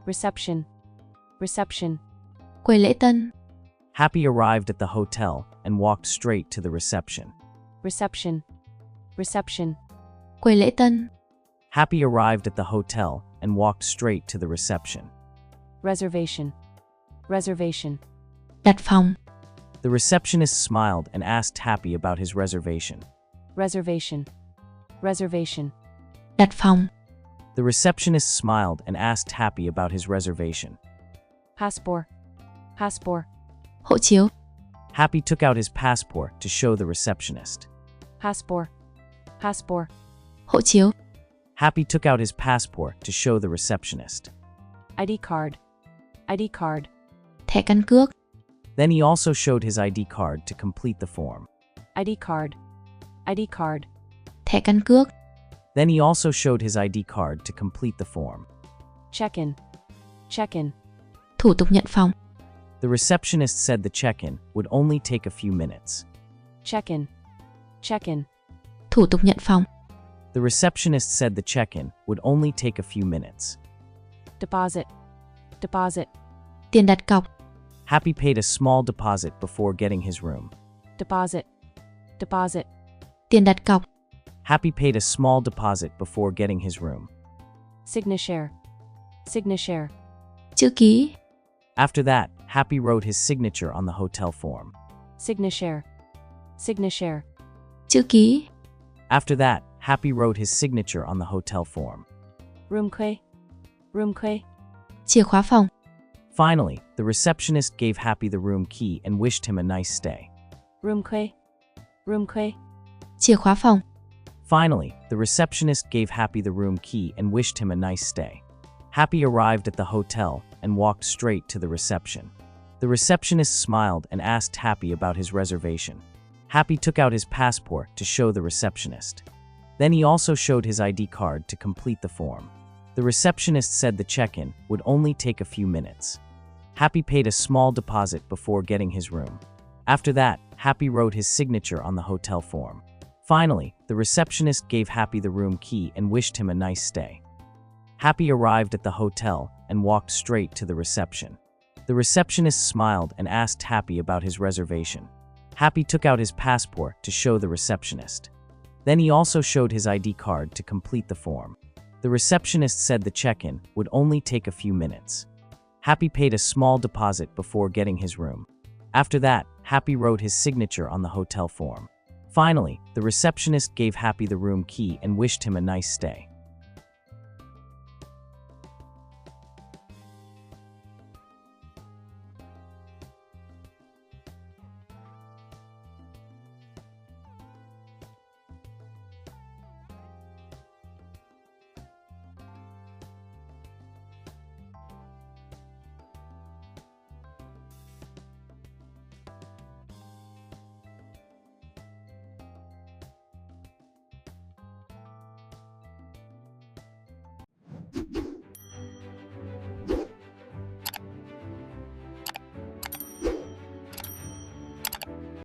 reception, reception, quầy lễ tân, Happy arrived at the hotel and walked straight to the reception. reception, reception, quầy lễ tân, Happy arrived at the hotel and walked straight to the reception. reservation, reservation, đặt phòng, The receptionist smiled and asked Happy about his reservation. reservation, reservation, đặt phòng, The receptionist smiled and asked Happy about his reservation. passport, passport, hộ chiếu, Happy took out his passport to show the receptionist. passport, passport, hộ chiếu, Happy took out his passport to show the receptionist. ID card, ID card, thẻ căn cước, Then he also showed his ID card to complete the form. ID card, ID card, thẻ căn cước, Then he also showed his ID card to complete the form. check-in, check-in, thủ tục nhận phòng, The receptionist said the check-in would only take a few minutes. check-in, check-in, thủ tục nhận phòng, The receptionist said the check-in would only take a few minutes. deposit, deposit, tiền đặt cọc, Happy paid a small deposit before getting his room. deposit, deposit, tiền đặt cọc, Happy paid a small deposit before getting his room. signature, signature, chữ ký, After that, Happy wrote his signature on the hotel form. signature, signature, chữ ký, After that, Happy wrote his signature on the hotel form. room key, room key, chìa khóa phòng, Finally, the receptionist gave Happy the room key and wished him a nice stay. room key, room key, chìa khóa phòng, Finally, the receptionist gave Happy the room key and wished him a nice stay. Happy arrived at the hotel and walked straight to the reception. The receptionist smiled and asked Happy about his reservation. Happy took out his passport to show the receptionist. Then he also showed his ID card to complete the form. The receptionist said the check-in would only take a few minutes. Happy paid a small deposit before getting his room. After that, Happy wrote his signature on the hotel form. Finally, the receptionist gave Happy the room key and wished him a nice stay. Happy arrived at the hotel and walked straight to the reception. The receptionist smiled and asked Happy about his reservation. Happy took out his passport to show the receptionist. Then he also showed his ID card to complete the form. The receptionist said the check-in would only take a few minutes. Happy paid a small deposit before getting his room. After that, Happy wrote his signature on the hotel form. Finally, the receptionist gave Happy the room key and wished him a nice stay.